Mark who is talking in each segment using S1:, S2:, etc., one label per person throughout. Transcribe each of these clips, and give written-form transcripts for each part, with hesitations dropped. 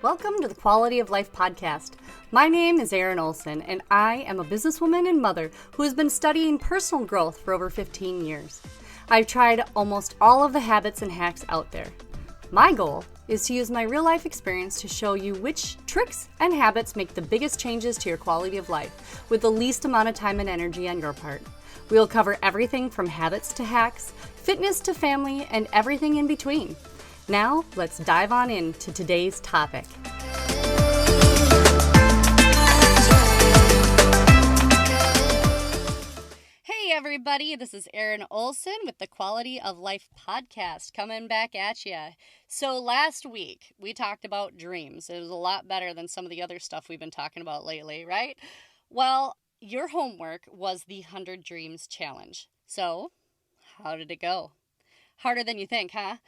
S1: Welcome to the Quality of Life podcast. My name is Erin Olson, and I am a businesswoman and mother who has been studying personal growth for over 15 years. I've tried almost all of the habits and hacks out there. My goal is to use my real-life experience to show you which tricks and habits make the biggest changes to your quality of life with the least amount of time and energy on your part. We will cover everything from habits to hacks, fitness to family, and everything in between. Now, let's dive on into today's topic. Hey everybody, this is Erin Olson with the Quality of Life podcast coming back at you. So last week, we talked about dreams. It was a lot better than some of the other stuff we've been talking about lately, right? Well, your homework was the 100 Dreams Challenge. So, how did it go? Harder than you think, huh?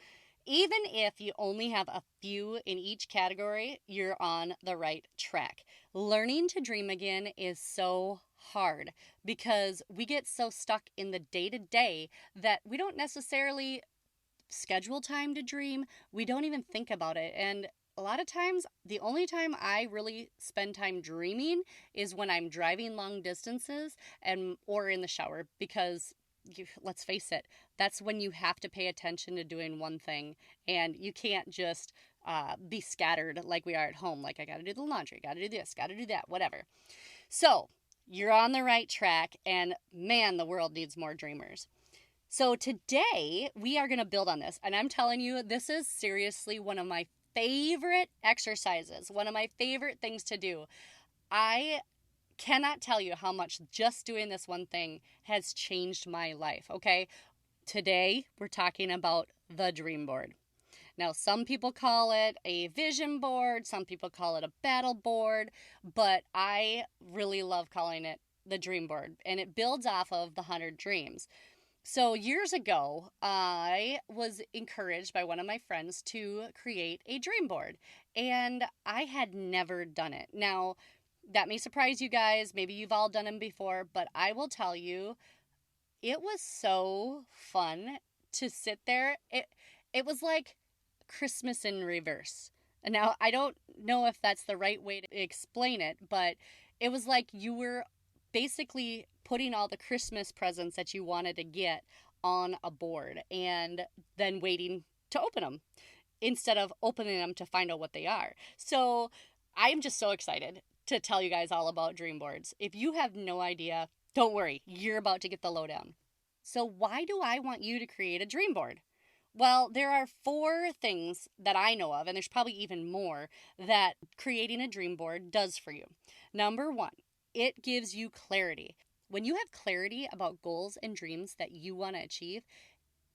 S1: Even if you only have a few in each category, you're on the right track. Learning to dream again is so hard because we get so stuck in the day-to-day that we don't necessarily schedule time to dream. We don't even think about it. And a lot of times, the only time I really spend time dreaming is when I'm driving long distances or in the shower because let's face it, that's when you have to pay attention to doing one thing, and you can't just be scattered like we are at home. Like, I got to do the laundry, got to do this, got to do that, whatever. So you're on the right track, and man, the world needs more dreamers. So today we are going to build on this, and I'm telling you, this is seriously one of my favorite exercises, one of my favorite things to do. I cannot tell you how much just doing this one thing has changed my life, okay? Today, we're talking about the dream board. Now, some people call it a vision board, some people call it a battle board, but I really love calling it the dream board, and it builds off of the 100 Dreams. So years ago, I was encouraged by one of my friends to create a dream board, and I had never done it. Now, that may surprise you guys. Maybe you've all done them before, but I will tell you, it was so fun to sit there. It was like Christmas in reverse. And now, I don't know if that's the right way to explain it, but it was like you were basically putting all the Christmas presents that you wanted to get on a board and then waiting to open them instead of opening them to find out what they are. So I am just so excited to tell you guys all about dream boards. If you have no idea, don't worry, you're about to get the lowdown. So why do I want you to create a dream board? Well, there are 4 things that I know of, and there's probably even more, that creating a dream board does for you. Number 1, it gives you clarity. When you have clarity about goals and dreams that you want to achieve,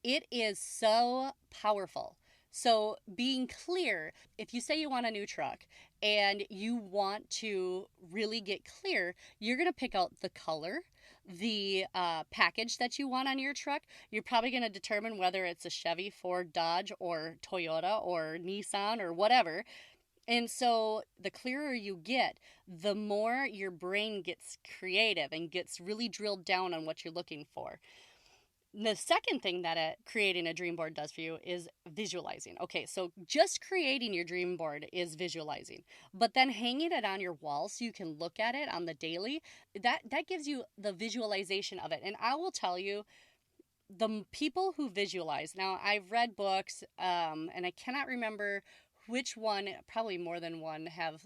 S1: it is so powerful. So being clear, if you say you want a new truck and you want to really get clear, you're going to pick out the color, the package that you want on your truck. You're probably going to determine whether it's a Chevy, Ford, Dodge, or Toyota, or Nissan, or whatever. And so the clearer you get, the more your brain gets creative and gets really drilled down on what you're looking for. The second thing that creating a dream board does for you is visualizing. Okay, so just creating your dream board is visualizing, but then hanging it on your wall so you can look at it on the daily, that gives you the visualization of it. And I will tell you, the people who visualize, now I've read books, and I cannot remember which one, probably more than one, have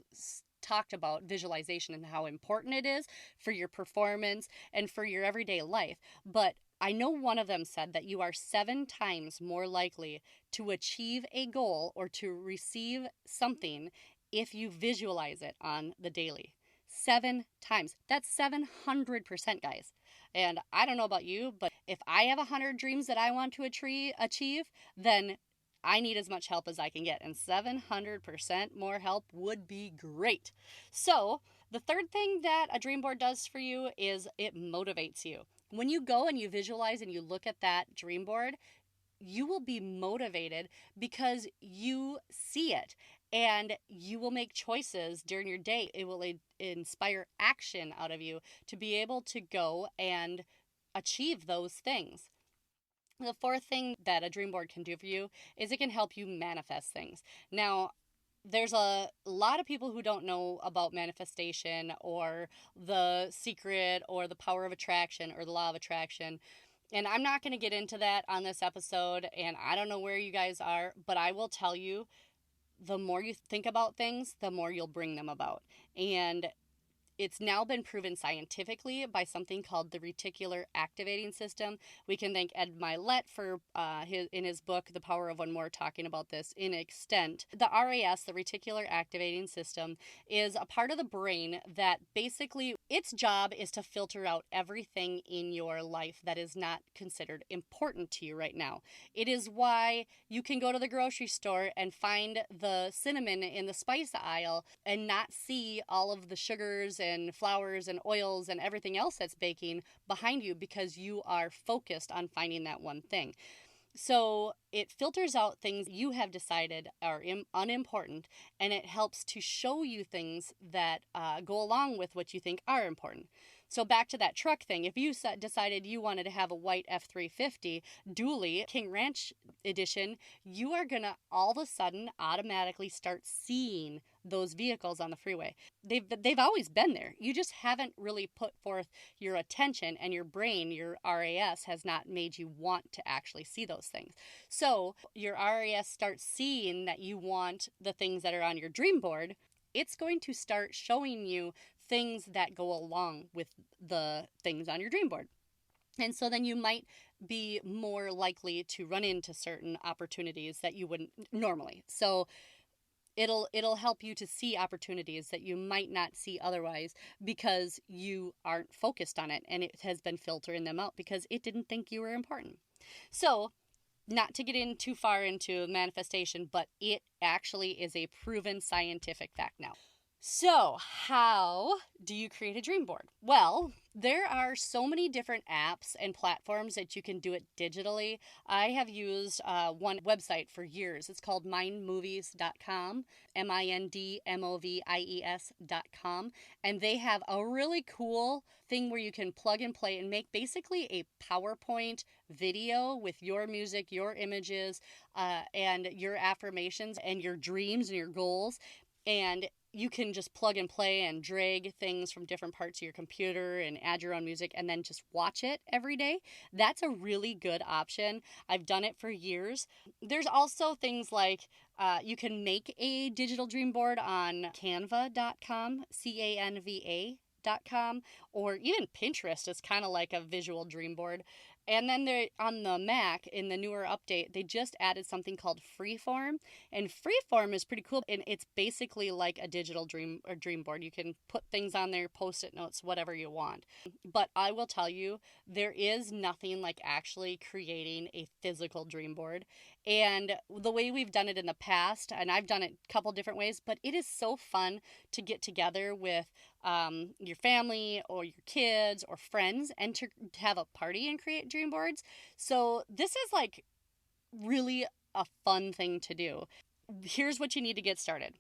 S1: talked about visualization and how important it is for your performance and for your everyday life. But I know one of them said that you are 7 times more likely to achieve a goal or to receive something if you visualize it on the daily. 7 times. That's 700%, guys. And I don't know about you, but if I have 100 dreams that I want to achieve, then I need as much help as I can get. And 700% more help would be great. So the third thing that a dream board does for you is it motivates you. When you go and you visualize and you look at that dream board, you will be motivated because you see it and you will make choices during your day. It will inspire action out of you to be able to go and achieve those things. The fourth thing that a dream board can do for you is it can help you manifest things. Now, there's a lot of people who don't know about manifestation or the secret or the power of attraction or the law of attraction. And I'm not going to get into that on this episode, and I don't know where you guys are, but I will tell you, the more you think about things, the more you'll bring them about. And it's now been proven scientifically by something called the reticular activating system. We can thank Ed Milet for in his book, The Power of One More, talking about this in extent. The RAS, the reticular activating system, is a part of the brain that basically its job is to filter out everything in your life that is not considered important to you right now. It is why you can go to the grocery store and find the cinnamon in the spice aisle and not see all of the sugars and flours and oils and everything else that's baking behind you, because you are focused on finding that one thing. So it filters out things you have decided are unimportant, and it helps to show you things that go along with what you think are important. So back to that truck thing, if you decided you wanted to have a white F-350 dually King Ranch edition, you are going to all of a sudden automatically start seeing those vehicles on the freeway. They've always been there. You just haven't really put forth your attention, and your brain, your RAS, has not made you want to actually see those things. So your RAS starts seeing that you want the things that are on your dream board. It's going to start showing you things that go along with the things on your dream board. And so then you might be more likely to run into certain opportunities that you wouldn't normally. So it'll help you to see opportunities that you might not see otherwise, because you aren't focused on it, and it has been filtering them out because it didn't think you were important. So, not to get in too far into manifestation, but it actually is a proven scientific fact now. So, how do you create a dream board? Well, there are so many different apps and platforms that you can do it digitally. I have used one website for years. It's called mindmovies.com, mindmovies.com. And they have a really cool thing where you can plug and play and make basically a PowerPoint video with your music, your images, and your affirmations and your dreams and your goals. And you can just plug and play and drag things from different parts of your computer and add your own music and then just watch it every day. That's a really good option. I've done it for years. There's also things like you can make a digital dream board on canva.com, canva.com, or even Pinterest is kind of like a visual dream board. And then on the Mac, in the newer update, they just added something called Freeform. And Freeform is pretty cool. And it's basically like a digital dream board. You can put things on there, post-it notes, whatever you want. But I will tell you, there is nothing like actually creating a physical dream board. And the way we've done it in the past, and I've done it a couple different ways, but it is so fun to get together with your family or your kids or friends and to have a party and create dream boards. So this is like really a fun thing to do. Here's what you need to get started.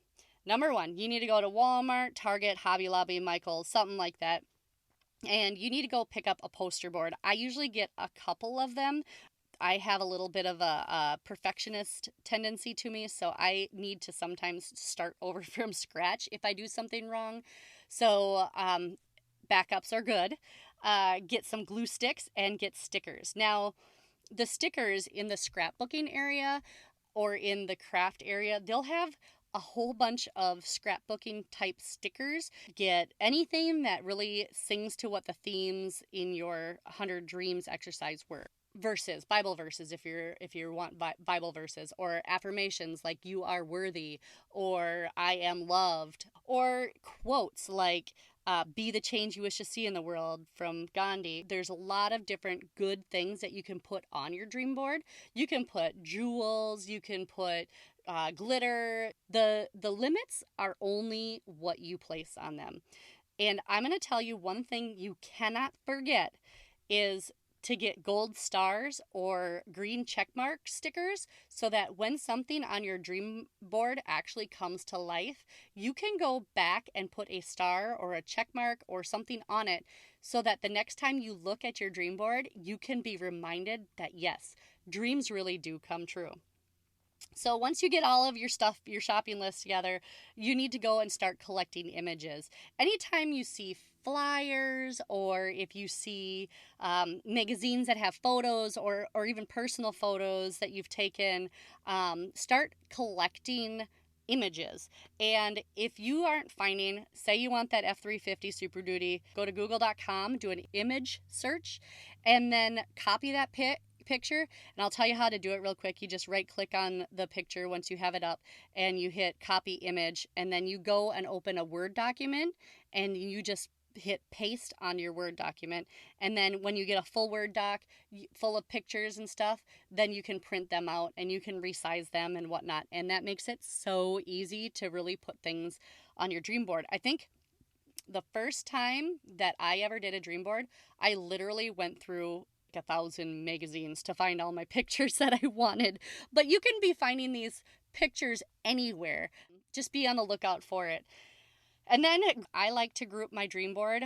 S1: Number one, you need to go to Walmart, Target, Hobby Lobby, Michael's, something like that. And you need to go pick up a poster board. I usually get a couple of them. I have a little bit of a perfectionist tendency to me, so I need to sometimes start over from scratch if I do something wrong. So backups are good. Get some glue sticks and get stickers. Now, the stickers in the scrapbooking area or in the craft area, they'll have a whole bunch of scrapbooking type stickers. Get anything that really sings to what the themes in your 100 Dreams exercise were. Verses, Bible verses, if you want Bible verses, or affirmations like "you are worthy" or "I am loved," or quotes like "be the change you wish to see in the world" from Gandhi. There's a lot of different good things that you can put on your dream board. You can put jewels, you can put glitter. The limits are only what you place on them. And I'm going to tell you one thing you cannot forget is to get gold stars or green checkmark stickers, so that when something on your dream board actually comes to life, you can go back and put a star or a checkmark or something on it, so that the next time you look at your dream board, you can be reminded that yes, dreams really do come true. So once you get all of your stuff, your shopping list together, you need to go and start collecting images. Anytime you see flyers, or if you see magazines that have photos, or even personal photos that you've taken, start collecting images. And if you aren't finding, say you want that F350 Super Duty, go to google.com, do an image search, and then copy that picture. And I'll tell you how to do it real quick. You just right click on the picture once you have it up, and you hit copy image, and then you go and open a Word document, and you just hit paste on your Word document. And then when you get a full Word doc full of pictures and stuff, then you can print them out and you can resize them and whatnot. And that makes it so easy to really put things on your dream board. I think the first time that I ever did a dream board, I literally went through 1,000 magazines to find all my pictures that I wanted. But you can be finding these pictures anywhere. Just be on the lookout for it. And then I like to group my dream board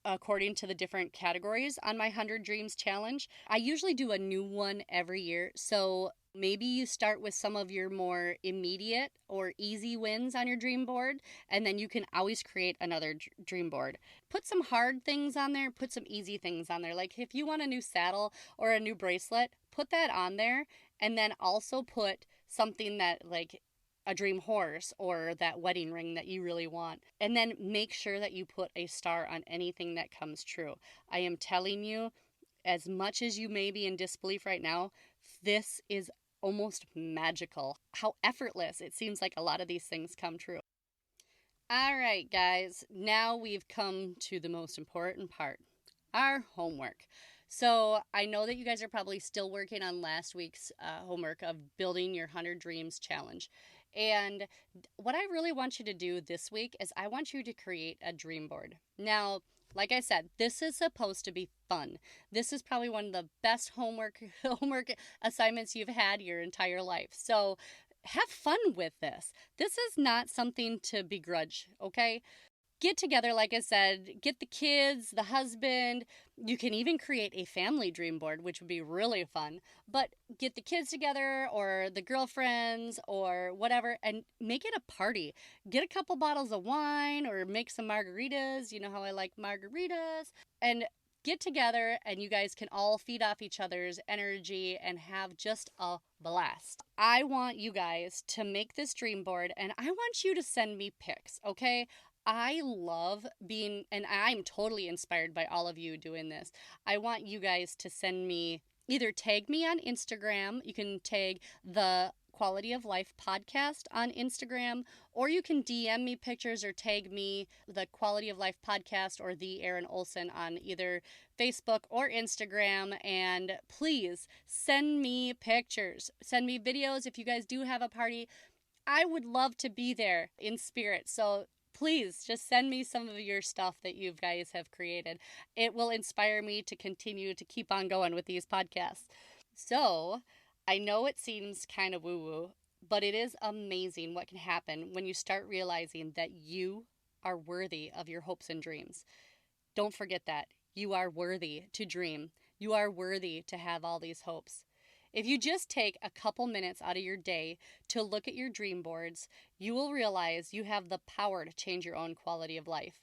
S1: according to the different categories on my 100 Dreams Challenge. I usually do a new one every year. So maybe you start with some of your more immediate or easy wins on your dream board, and then you can always create another dream board. Put some hard things on there, put some easy things on there. Like if you want a new saddle or a new bracelet, put that on there, and then also put something that, like, a dream horse or that wedding ring that you really want. And then make sure that you put a star on anything that comes true. I am telling you, as much as you may be in disbelief right now, this is almost magical. How effortless it seems like a lot of these things come true. All right, guys, now we've come to the most important part, our homework. So I know that you guys are probably still working on last week's homework of building your 100 Dreams Challenge. And what I really want you to do this week is I want you to create a dream board. Now, like I said, this is supposed to be fun. This is probably one of the best homework assignments you've had your entire life. So have fun with this. This is not something to begrudge, okay? Get together, like I said, get the kids, the husband. You can even create a family dream board, which would be really fun. But get the kids together or the girlfriends or whatever and make it a party. Get a couple bottles of wine or make some margaritas. You know how I like margaritas. And get together and you guys can all feed off each other's energy and have just a blast. I want you guys to make this dream board and I want you to send me pics, okay? I love being, and I'm totally inspired by all of you doing this. I want you guys to send me, either tag me on Instagram. You can tag the Quality of Life podcast on Instagram, or you can DM me pictures or tag me the Quality of Life podcast or the Erin Olson on either Facebook or Instagram. And please send me pictures, send me videos. If you guys do have a party, I would love to be there in spirit. So please just send me some of your stuff that you guys have created. It will inspire me to continue to keep on going with these podcasts. So I know it seems kind of woo-woo, but it is amazing what can happen when you start realizing that you are worthy of your hopes and dreams. Don't forget that. You are worthy to dream. You are worthy to have all these hopes. If you just take a couple minutes out of your day to look at your dream boards, you will realize you have the power to change your own quality of life.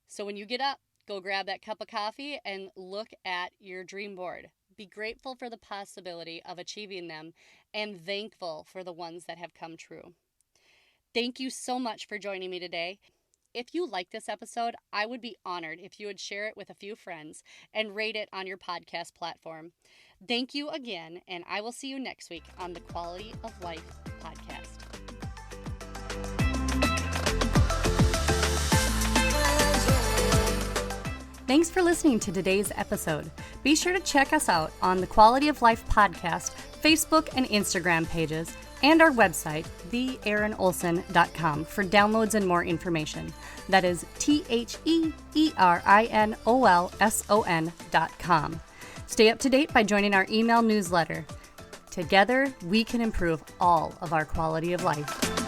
S1: So when you get up, go grab that cup of coffee and look at your dream board. Be grateful for the possibility of achieving them and thankful for the ones that have come true. Thank you so much for joining me today. If you like this episode, I would be honored if you would share it with a few friends and rate it on your podcast platform. Thank you again, and I will see you next week on the Quality of Life podcast. Thanks for listening to today's episode. Be sure to check us out on the Quality of Life podcast, Facebook and Instagram pages, and our website, theerinolson.com, for downloads and more information. That is TheErinolson.com. Stay up to date by joining our email newsletter. Together, we can improve all of our quality of life.